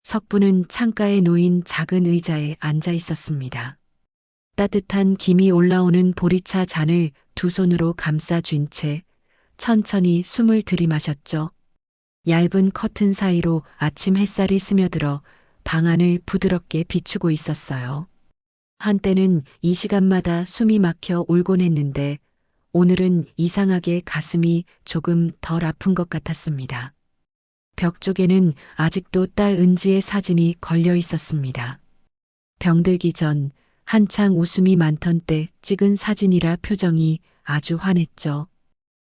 석부는 창가에 놓인 작은 의자에 앉아 있었습니다. 따뜻한 김이 올라오는 보리차 잔을 두 손으로 감싸 쥔 채 천천히 숨을 들이마셨죠. 얇은 커튼 사이로 아침 햇살이 스며들어 방 안을 부드럽게 비추고 있었어요. 한때는 이 시간마다 숨이 막혀 울곤 했는데 오늘은 이상하게 가슴이 조금 덜 아픈 것 같았습니다. 벽 쪽에는 아직도 딸 은지의 사진이 걸려 있었습니다. 병들기 전 한창 웃음이 많던 때 찍은 사진이라 표정이 아주 환했죠.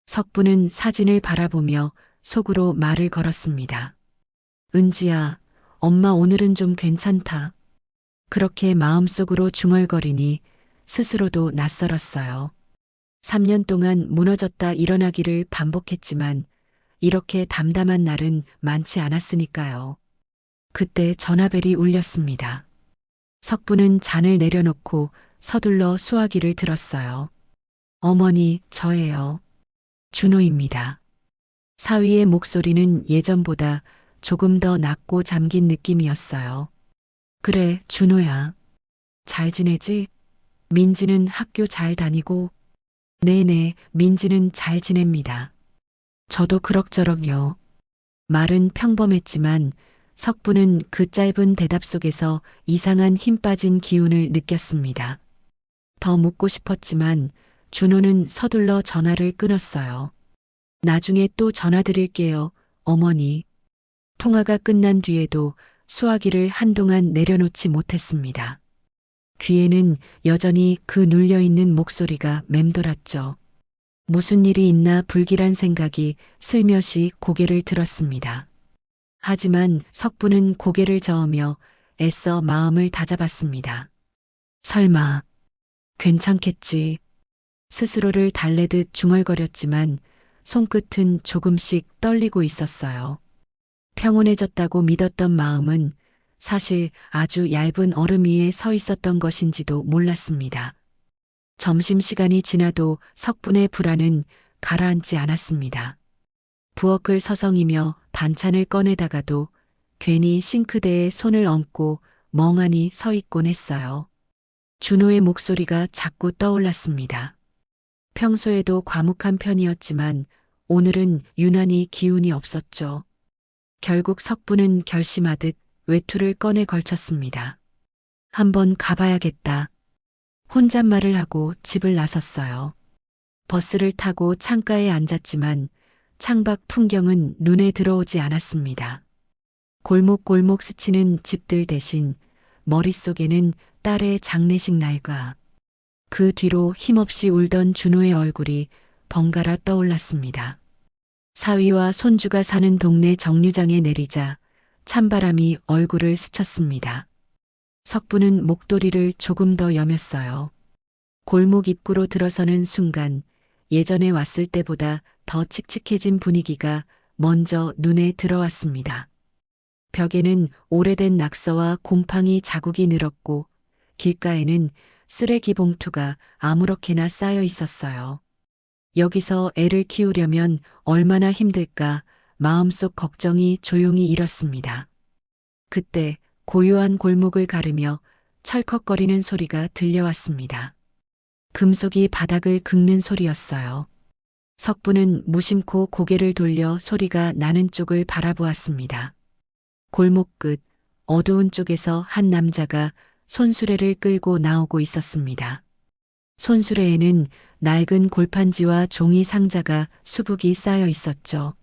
석부는 사진을 바라보며 속으로 말을 걸었습니다. 은지야, 엄마 오늘은 좀 괜찮다. 그렇게 마음속으로 중얼거리니 스스로도 낯설었어요. 3년 동안 무너졌다 일어나기를 반복했지만 이렇게 담담한 날은 많지 않았으니까요. 그때 전화벨이 울렸습니다. 석부는 잔을 내려놓고 서둘러 수화기를 들었어요. 어머니, 저예요. 준호입니다. 사위의 목소리는 예전보다 조금 더 낮고 잠긴 느낌이었어요. 그래, 준호야. 잘 지내지? 민지는 학교 잘 다니고? 네네, 민지는 잘 지냅니다. 저도 그럭저럭요. 말은 평범했지만 석부는 그 짧은 대답 속에서 이상한 힘 빠진 기운을 느꼈습니다. 더 묻고 싶었지만 준호는 서둘러 전화를 끊었어요. 나중에 또 전화 드릴게요, 어머니. 통화가 끝난 뒤에도 수화기를 한동안 내려놓지 못했습니다. 귀에는 여전히 그 눌려있는 목소리가 맴돌았죠. 무슨 일이 있나 불길한 생각이 슬며시 고개를 들었습니다. 하지만 석부는 고개를 저으며 애써 마음을 다잡았습니다. 설마, 괜찮겠지. 스스로를 달래듯 중얼거렸지만 손끝은 조금씩 떨리고 있었어요. 평온해졌다고 믿었던 마음은 사실 아주 얇은 얼음 위에 서 있었던 것인지도 몰랐습니다. 점심시간이 지나도 석분의 불안은 가라앉지 않았습니다. 부엌을 서성이며 반찬을 꺼내다가도 괜히 싱크대에 손을 얹고 멍하니 서 있곤 했어요. 준호의 목소리가 자꾸 떠올랐습니다. 평소에도 과묵한 편이었지만 오늘은 유난히 기운이 없었죠. 결국 석부는 결심하듯 외투를 꺼내 걸쳤습니다. 한번 가봐야겠다. 혼잣말을 하고 집을 나섰어요. 버스를 타고 창가에 앉았지만 창밖 풍경은 눈에 들어오지 않았습니다. 골목골목 스치는 집들 대신 머릿속에는 딸의 장례식 날과 그 뒤로 힘없이 울던 준호의 얼굴이 번갈아 떠올랐습니다. 사위와 손주가 사는 동네 정류장에 내리자 찬바람이 얼굴을 스쳤습니다. 석부는 목도리를 조금 더 여몄어요. 골목 입구로 들어서는 순간 예전에 왔을 때보다 더 칙칙해진 분위기가 먼저 눈에 들어왔습니다. 벽에는 오래된 낙서와 곰팡이 자국이 늘었고 길가에는 쓰레기 봉투가 아무렇게나 쌓여 있었어요. 여기서 애를 키우려면 얼마나 힘들까 마음속 걱정이 조용히 일었습니다. 그때 고요한 골목을 가르며 철컥거리는 소리가 들려왔습니다. 금속이 바닥을 긁는 소리였어요. 석부는 무심코 고개를 돌려 소리가 나는 쪽을 바라보았습니다. 골목 끝 어두운 쪽에서 한 남자가 손수레를 끌고 나오고 있었습니다. 손수레에는 낡은 골판지와 종이 상자가 수북이 쌓여 있었죠.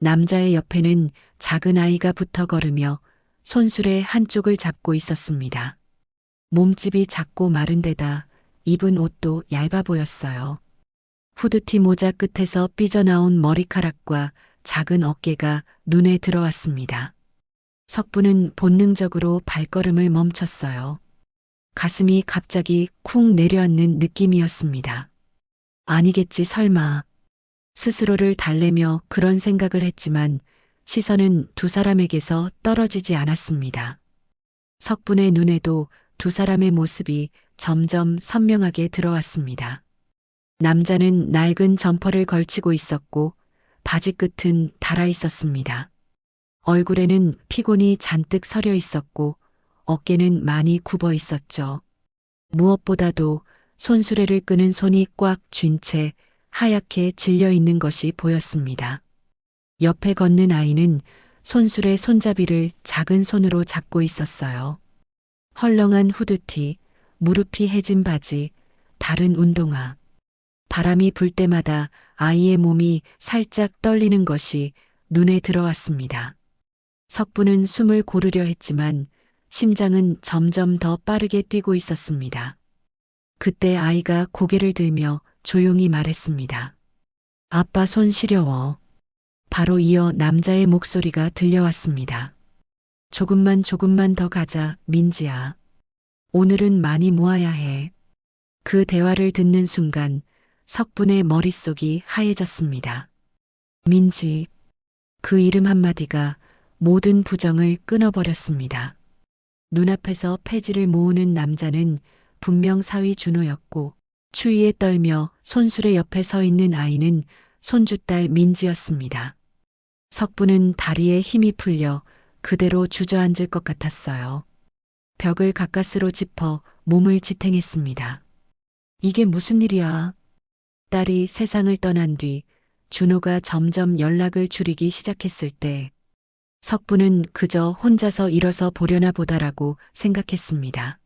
남자의 옆에는 작은 아이가 붙어 걸으며 손수레 한쪽을 잡고 있었습니다. 몸집이 작고 마른 데다 입은 옷도 얇아 보였어요. 후드티 모자 끝에서 삐져나온 머리카락과 작은 어깨가 눈에 들어왔습니다. 석부는 본능적으로 발걸음을 멈췄어요. 가슴이 갑자기 쿵 내려앉는 느낌이었습니다. 아니겠지 설마. 스스로를 달래며 그런 생각을 했지만 시선은 두 사람에게서 떨어지지 않았습니다. 석분의 눈에도 두 사람의 모습이 점점 선명하게 들어왔습니다. 남자는 낡은 점퍼를 걸치고 있었고 바지 끝은 닳아 있었습니다. 얼굴에는 피곤이 잔뜩 서려 있었고 어깨는 많이 굽어 있었죠. 무엇보다도 손수레를 끄는 손이 꽉 쥔 채 하얗게 질려 있는 것이 보였습니다. 옆에 걷는 아이는 손수레 손잡이를 작은 손으로 잡고 있었어요. 헐렁한 후드티, 무릎이 해진 바지, 다른 운동화. 바람이 불 때마다 아이의 몸이 살짝 떨리는 것이 눈에 들어왔습니다. 석부는 숨을 고르려 했지만 심장은 점점 더 빠르게 뛰고 있었습니다. 그때 아이가 고개를 들며 조용히 말했습니다. 아빠 손 시려워. 바로 이어 남자의 목소리가 들려왔습니다. 조금만 더 가자, 민지야. 오늘은 많이 모아야 해. 그 대화를 듣는 순간 석분의 머릿속이 하얘졌습니다. 민지. 그 이름 한마디가 모든 부정을 끊어버렸습니다. 눈앞에서 폐지를 모으는 남자는 분명 사위 준호였고 추위에 떨며 손수레 옆에 서 있는 아이는 손주딸 민지였습니다. 석부는 다리에 힘이 풀려 그대로 주저앉을 것 같았어요. 벽을 가까스로 짚어 몸을 지탱했습니다. 이게 무슨 일이야? 딸이 세상을 떠난 뒤 준호가 점점 연락을 줄이기 시작했을 때 석부는 그저 혼자서 일어서 보려나 보다라고 생각했습니다.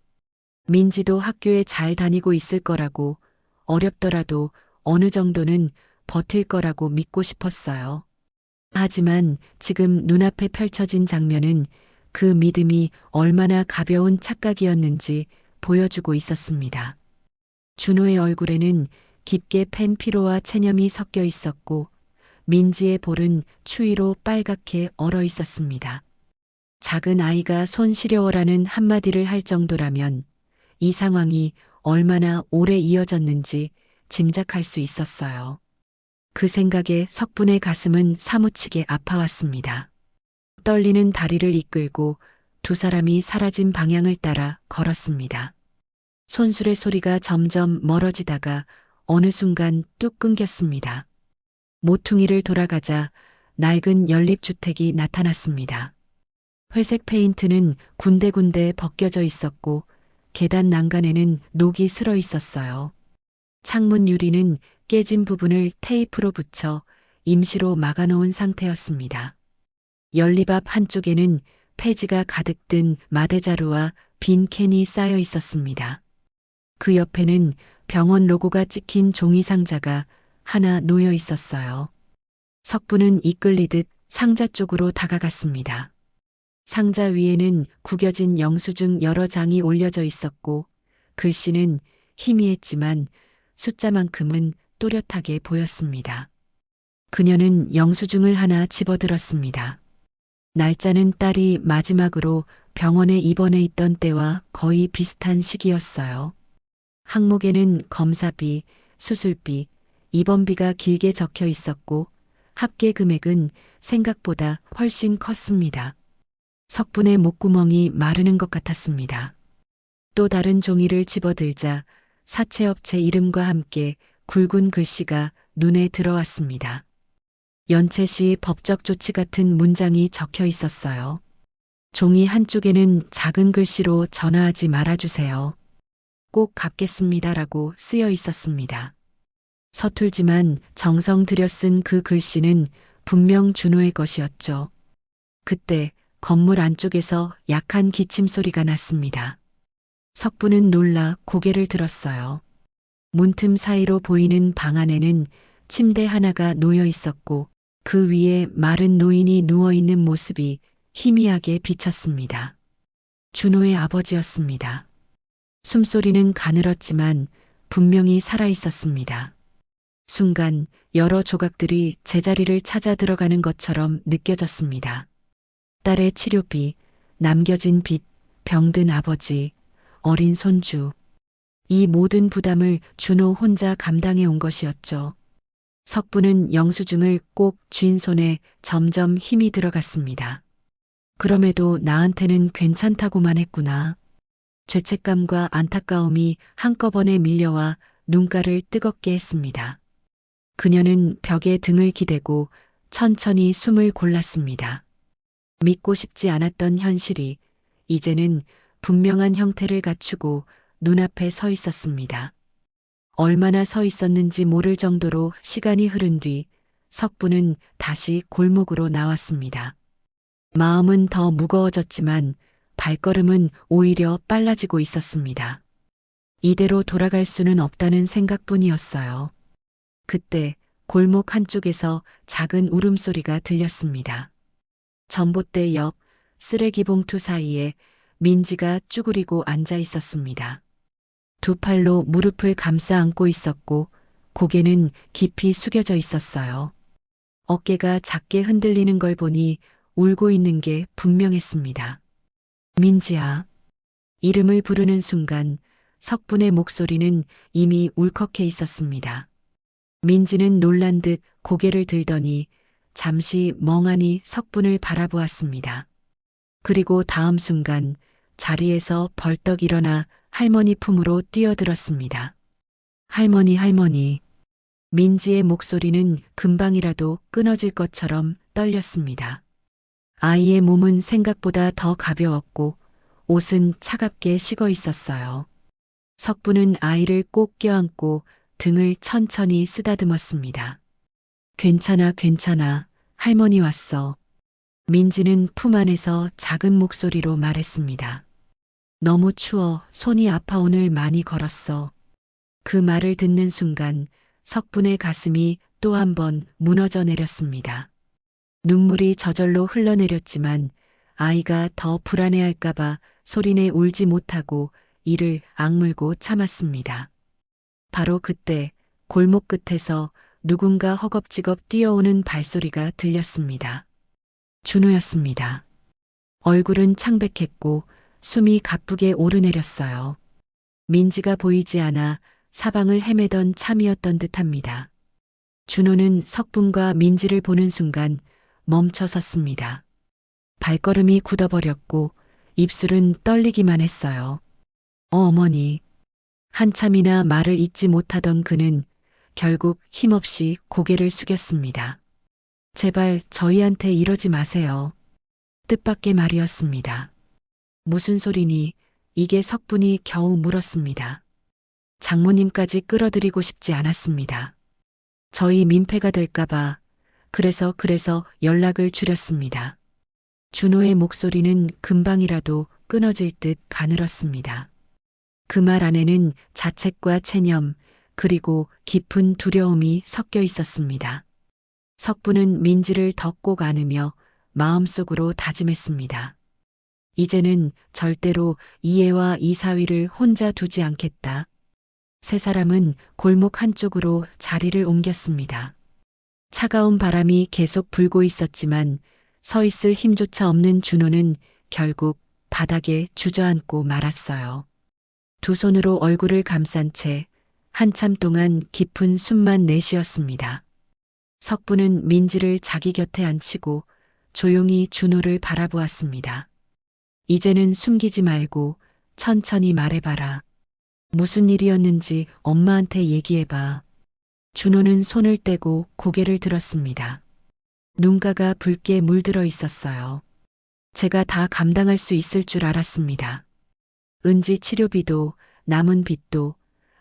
민지도 학교에 잘 다니고 있을 거라고 어렵더라도 어느 정도는 버틸 거라고 믿고 싶었어요. 하지만 지금 눈앞에 펼쳐진 장면은 그 믿음이 얼마나 가벼운 착각이었는지 보여주고 있었습니다. 준호의 얼굴에는 깊게 팬 피로와 체념이 섞여 있었고 민지의 볼은 추위로 빨갛게 얼어 있었습니다. 작은 아이가 손 시려워라는 한마디를 할 정도라면 이 상황이 얼마나 오래 이어졌는지 짐작할 수 있었어요. 그 생각에 석분의 가슴은 사무치게 아파왔습니다. 떨리는 다리를 이끌고 두 사람이 사라진 방향을 따라 걸었습니다. 손수레 소리가 점점 멀어지다가 어느 순간 뚝 끊겼습니다. 모퉁이를 돌아가자 낡은 연립주택이 나타났습니다. 회색 페인트는 군데군데 벗겨져 있었고 계단 난간에는 녹이 슬어 있었어요. 창문 유리는 깨진 부분을 테이프로 붙여 임시로 막아놓은 상태였습니다. 연립 앞 한쪽에는 폐지가 가득 든 마대자루와 빈 캔이 쌓여 있었습니다. 그 옆에는 병원 로고가 찍힌 종이 상자가 하나 놓여 있었어요. 석부는 이끌리듯 상자 쪽으로 다가갔습니다. 상자 위에는 구겨진 영수증 여러 장이 올려져 있었고 글씨는 희미했지만 숫자만큼은 또렷하게 보였습니다. 그녀는 영수증을 하나 집어들었습니다. 날짜는 딸이 마지막으로 병원에 입원해 있던 때와 거의 비슷한 시기였어요. 항목에는 검사비, 수술비, 입원비가 길게 적혀 있었고 합계 금액은 생각보다 훨씬 컸습니다. 석분의 목구멍이 마르는 것 같았습니다. 또 다른 종이를 집어들자 사채업체 이름과 함께 굵은 글씨가 눈에 들어왔습니다. 연체 시 법적 조치 같은 문장이 적혀 있었어요. 종이 한쪽에는 작은 글씨로 전화하지 말아주세요. 꼭 갚겠습니다라고 쓰여 있었습니다. 서툴지만 정성 들여 쓴 그 글씨는 분명 준호의 것이었죠. 그때 건물 안쪽에서 약한 기침 소리가 났습니다. 석부는 놀라 고개를 들었어요. 문틈 사이로 보이는 방 안에는 침대 하나가 놓여 있었고 그 위에 마른 노인이 누워있는 모습이 희미하게 비쳤습니다. 준호의 아버지였습니다. 숨소리는 가늘었지만 분명히 살아있었습니다. 순간 여러 조각들이 제자리를 찾아 들어가는 것처럼 느껴졌습니다. 딸의 치료비, 남겨진 빚, 병든 아버지, 어린 손주. 이 모든 부담을 준호 혼자 감당해 온 것이었죠. 석부는 영수증을 꼭 쥔 손에 점점 힘이 들어갔습니다. 그럼에도 나한테는 괜찮다고만 했구나. 죄책감과 안타까움이 한꺼번에 밀려와 눈가를 뜨겁게 했습니다. 그녀는 벽에 등을 기대고 천천히 숨을 골랐습니다. 믿고 싶지 않았던 현실이 이제는 분명한 형태를 갖추고 눈앞에 서 있었습니다. 얼마나 서 있었는지 모를 정도로 시간이 흐른 뒤 석부는 다시 골목으로 나왔습니다. 마음은 더 무거워졌지만 발걸음은 오히려 빨라지고 있었습니다. 이대로 돌아갈 수는 없다는 생각뿐이었어요. 그때 골목 한쪽에서 작은 울음소리가 들렸습니다. 전봇대 옆 쓰레기 봉투 사이에 민지가 쭈그리고 앉아 있었습니다. 두 팔로 무릎을 감싸 안고 있었고 고개는 깊이 숙여져 있었어요. 어깨가 작게 흔들리는 걸 보니 울고 있는 게 분명했습니다. 민지야. 이름을 부르는 순간 석분의 목소리는 이미 울컥해 있었습니다. 민지는 놀란 듯 고개를 들더니 잠시 멍하니 석분을 바라보았습니다. 그리고 다음 순간 자리에서 벌떡 일어나 할머니 품으로 뛰어들었습니다. 할머니, 할머니. 민지의 목소리는 금방이라도 끊어질 것처럼 떨렸습니다. 아이의 몸은 생각보다 더 가벼웠고 옷은 차갑게 식어 있었어요. 석부는 아이를 꼭 껴안고 등을 천천히 쓰다듬었습니다. 괜찮아, 괜찮아. 할머니 왔어. 민지는 품 안에서 작은 목소리로 말했습니다. 너무 추워. 손이 아파. 오늘 많이 걸었어. 그 말을 듣는 순간 석분의 가슴이 또 한 번 무너져 내렸습니다. 눈물이 저절로 흘러내렸지만 아이가 더 불안해할까봐 소리내 울지 못하고 이를 악물고 참았습니다. 바로 그때 골목 끝에서 누군가 허겁지겁 뛰어오는 발소리가 들렸습니다. 준호였습니다. 얼굴은 창백했고 숨이 가쁘게 오르내렸어요. 민지가 보이지 않아 사방을 헤매던 참이었던 듯합니다. 준호는 석분과 민지를 보는 순간 멈춰 섰습니다. 발걸음이 굳어버렸고 입술은 떨리기만 했어요. 어머니. 한참이나 말을 잇지 못하던 그는 결국 힘없이 고개를 숙였습니다. 제발 저희한테 이러지 마세요. 뜻밖의 말이었습니다. 무슨 소리니? 이게 석분이 겨우 물었습니다. 장모님까지 끌어들이고 싶지 않았습니다. 저희 민폐가 될까봐 그래서 연락을 줄였습니다. 준호의 목소리는 금방이라도 끊어질 듯 가늘었습니다. 그 말 안에는 자책과 체념 그리고 깊은 두려움이 섞여 있었습니다. 석부는 민지를 더 꼭 안으며 마음속으로 다짐했습니다. 이제는 절대로 이해와 이사위를 혼자 두지 않겠다. 세 사람은 골목 한쪽으로 자리를 옮겼습니다. 차가운 바람이 계속 불고 있었지만 서 있을 힘조차 없는 준호는 결국 바닥에 주저앉고 말았어요. 두 손으로 얼굴을 감싼 채 한참 동안 깊은 숨만 내쉬었습니다. 석부는 민지를 자기 곁에 앉히고 조용히 준호를 바라보았습니다. 이제는 숨기지 말고 천천히 말해봐라. 무슨 일이었는지 엄마한테 얘기해봐. 준호는 손을 떼고 고개를 들었습니다. 눈가가 붉게 물들어 있었어요. 제가 다 감당할 수 있을 줄 알았습니다. 은지 치료비도 남은 빚도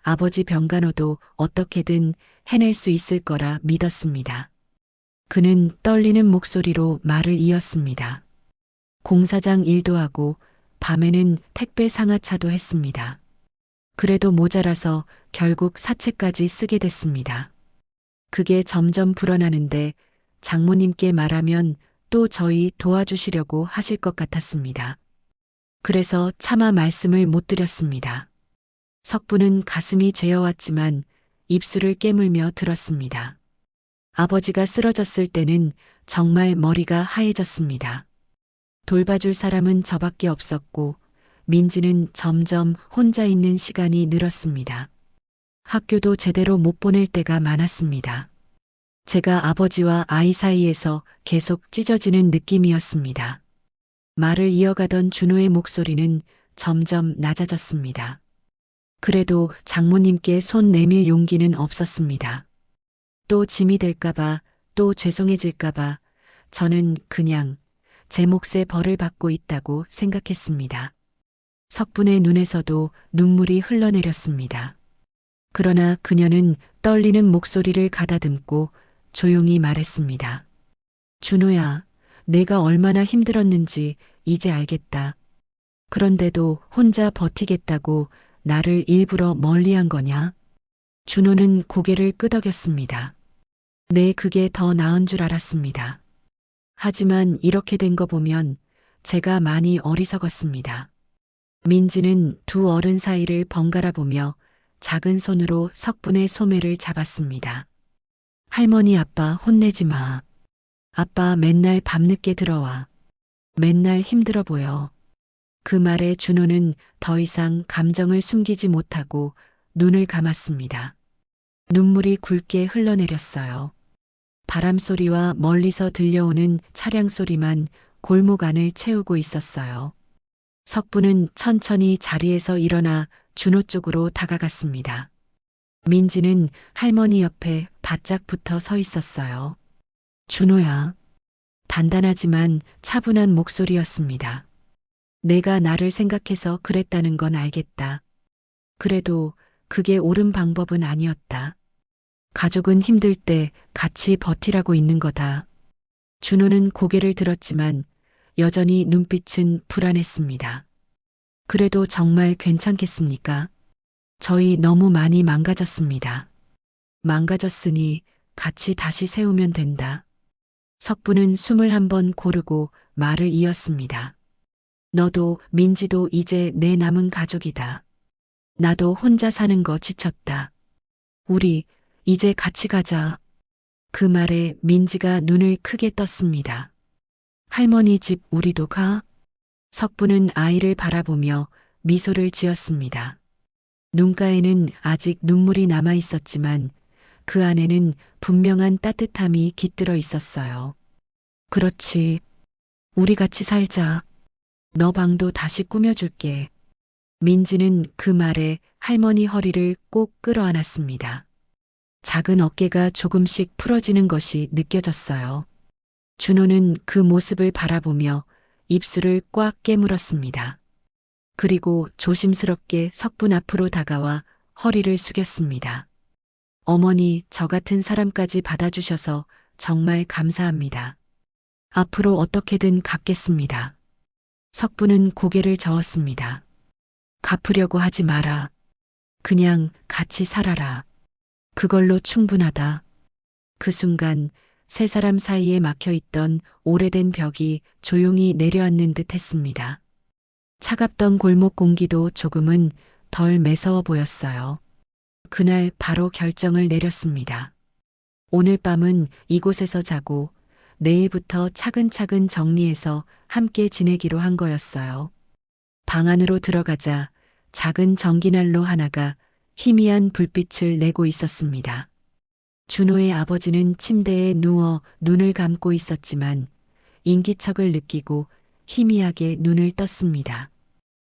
아버지 병간호도 어떻게든 해낼 수 있을 거라 믿었습니다. 그는 떨리는 목소리로 말을 이었습니다. 공사장 일도 하고 밤에는 택배 상하차도 했습니다. 그래도 모자라서 결국 사채까지 쓰게 됐습니다. 그게 점점 불어나는데 장모님께 말하면 또 저희 도와주시려고 하실 것 같았습니다. 그래서 차마 말씀을 못 드렸습니다. 석부는 가슴이 죄어왔지만 입술을 깨물며 들었습니다. 아버지가 쓰러졌을 때는 정말 머리가 하얘졌습니다. 돌봐줄 사람은 저밖에 없었고 민지는 점점 혼자 있는 시간이 늘었습니다. 학교도 제대로 못 보낼 때가 많았습니다. 제가 아버지와 아이 사이에서 계속 찢어지는 느낌이었습니다. 말을 이어가던 준호의 목소리는 점점 낮아졌습니다. 그래도 장모님께 손 내밀 용기는 없었습니다. 또 짐이 될까봐, 또 죄송해질까봐 저는 그냥 제 몫의 벌을 받고 있다고 생각했습니다. 석분의 눈에서도 눈물이 흘러내렸습니다. 그러나 그녀는 떨리는 목소리를 가다듬고 조용히 말했습니다. 준호야, 내가 얼마나 힘들었는지 이제 알겠다. 그런데도 혼자 버티겠다고 나를 일부러 멀리한 거냐? 준호는 고개를 끄덕였습니다. 네, 그게 더 나은 줄 알았습니다. 하지만 이렇게 된 거 보면 제가 많이 어리석었습니다. 민지는 두 어른 사이를 번갈아 보며 작은 손으로 석분의 소매를 잡았습니다. 할머니, 아빠 혼내지 마. 아빠 맨날 밤늦게 들어와. 맨날 힘들어 보여. 그 말에 준호는 더 이상 감정을 숨기지 못하고 눈을 감았습니다. 눈물이 굵게 흘러내렸어요. 바람 소리와 멀리서 들려오는 차량 소리만 골목 안을 채우고 있었어요. 석분은 천천히 자리에서 일어나 준호 쪽으로 다가갔습니다. 민지는 할머니 옆에 바짝 붙어 서 있었어요. 준호야. 단단하지만 차분한 목소리였습니다. 내가 나를 생각해서 그랬다는 건 알겠다. 그래도 그게 옳은 방법은 아니었다. 가족은 힘들 때 같이 버티라고 있는 거다. 준호는 고개를 들었지만 여전히 눈빛은 불안했습니다. 그래도 정말 괜찮겠습니까? 저희 너무 많이 망가졌습니다. 망가졌으니 같이 다시 세우면 된다. 석분은 숨을 한번 고르고 말을 이었습니다. 너도 민지도 이제 내 남은 가족이다. 나도 혼자 사는 거 지쳤다. 우리 이제 같이 가자. 그 말에 민지가 눈을 크게 떴습니다. 할머니 집 우리도 가? 석분은 아이를 바라보며 미소를 지었습니다. 눈가에는 아직 눈물이 남아 있었지만 그 안에는 분명한 따뜻함이 깃들어 있었어요. 그렇지. 우리 같이 살자. 너 방도 다시 꾸며줄게. 민지는 그 말에 할머니 허리를 꼭 끌어안았습니다. 작은 어깨가 조금씩 풀어지는 것이 느껴졌어요. 준호는 그 모습을 바라보며 입술을 꽉 깨물었습니다. 그리고 조심스럽게 석분 앞으로 다가와 허리를 숙였습니다. 어머니, 저 같은 사람까지 받아주셔서 정말 감사합니다. 앞으로 어떻게든 갚겠습니다. 석분은 고개를 저었습니다. 갚으려고 하지 마라. 그냥 같이 살아라. 그걸로 충분하다. 그 순간 세 사람 사이에 막혀있던 오래된 벽이 조용히 내려앉는 듯 했습니다. 차갑던 골목 공기도 조금은 덜 매서워 보였어요. 그날 바로 결정을 내렸습니다. 오늘 밤은 이곳에서 자고 내일부터 차근차근 정리해서 함께 지내기로 한 거였어요. 방 안으로 들어가자 작은 전기난로 하나가 희미한 불빛을 내고 있었습니다. 준호의 아버지는 침대에 누워 눈을 감고 있었지만 인기척을 느끼고 희미하게 눈을 떴습니다.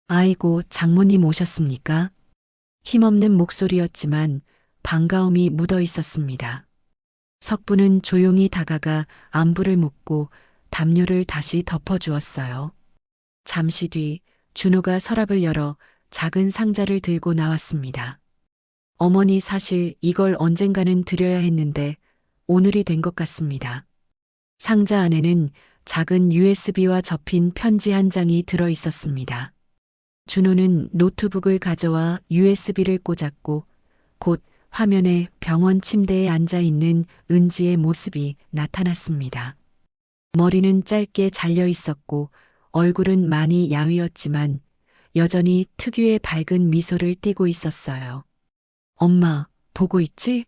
아이고, 장모님 오셨습니까? 힘없는 목소리였지만 반가움이 묻어 있었습니다. 석분은 조용히 다가가 안부를 묻고 담요를 다시 덮어주었어요. 잠시 뒤 준호가 서랍을 열어 작은 상자를 들고 나왔습니다. 어머니, 사실 이걸 언젠가는 드려야 했는데 오늘이 된 것 같습니다. 상자 안에는 작은 USB와 접힌 편지 한 장이 들어 있었습니다. 준호는 노트북을 가져와 USB를 꽂았고 곧 화면에 병원 침대에 앉아 있는 은지의 모습이 나타났습니다. 머리는 짧게 잘려 있었고 얼굴은 많이 야위었지만 여전히 특유의 밝은 미소를 띠고 있었어요. 엄마, 보고 있지?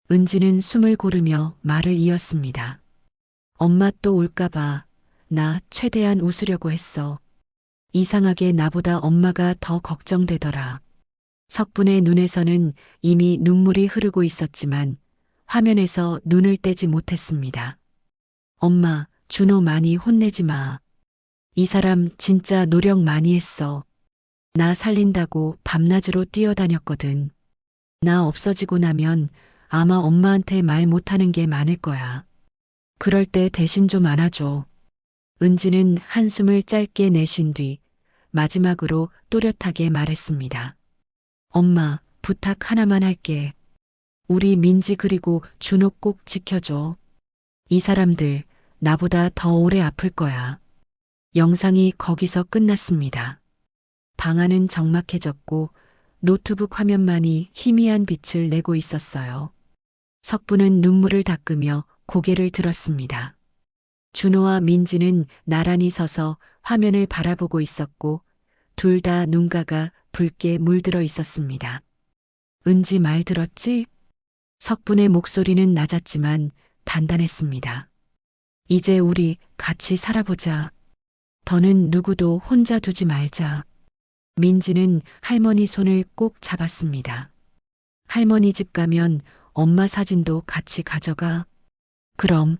은지는 숨을 고르며 말을 이었습니다. 엄마 또 올까봐 나 최대한 웃으려고 했어. 이상하게 나보다 엄마가 더 걱정되더라. 석분의 눈에서는 이미 눈물이 흐르고 있었지만 화면에서 눈을 떼지 못했습니다. 엄마, 준호 많이 혼내지 마. 이 사람 진짜 노력 많이 했어. 나 살린다고 밤낮으로 뛰어다녔거든. 나 없어지고 나면 아마 엄마한테 말 못하는 게 많을 거야. 그럴 때 대신 좀 안아줘. 은지는 한숨을 짧게 내쉰 뒤 마지막으로 또렷하게 말했습니다. 엄마, 부탁 하나만 할게. 우리 민지 그리고 준호 꼭 지켜줘. 이 사람들 나보다 더 오래 아플 거야. 영상이 거기서 끝났습니다. 방 안은 적막해졌고 노트북 화면만이 희미한 빛을 내고 있었어요. 석부는 눈물을 닦으며 고개를 들었습니다. 준호와 민지는 나란히 서서 화면을 바라보고 있었고 둘 다 눈가가 붉게 물들어 있었습니다. 은지 말 들었지? 석분의 목소리는 낮았지만 단단했습니다. 이제 우리 같이 살아보자. 더는 누구도 혼자 두지 말자. 민지는 할머니 손을 꼭 잡았습니다. 할머니 집 가면 엄마 사진도 같이 가져가. 그럼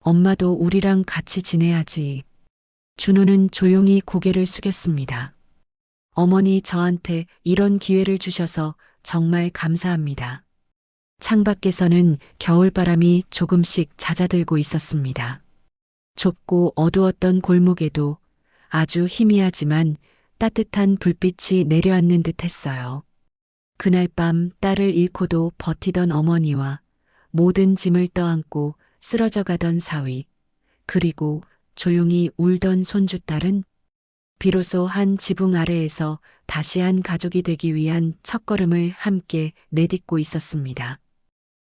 엄마도 우리랑 같이 지내야지. 준호는 조용히 고개를 숙였습니다. 어머니 저한테 이런 기회를 주셔서 정말 감사합니다. 창밖에서는 겨울바람이 조금씩 잦아들고 있었습니다. 좁고 어두웠던 골목에도 아주 희미하지만 따뜻한 불빛이 내려앉는 듯 했어요. 그날 밤 딸을 잃고도 버티던 어머니와 모든 짐을 떠안고 쓰러져 가던 사위, 그리고 조용히 울던 손주딸은 비로소 한 지붕 아래에서 다시 한 가족이 되기 위한 첫걸음을 함께 내딛고 있었습니다.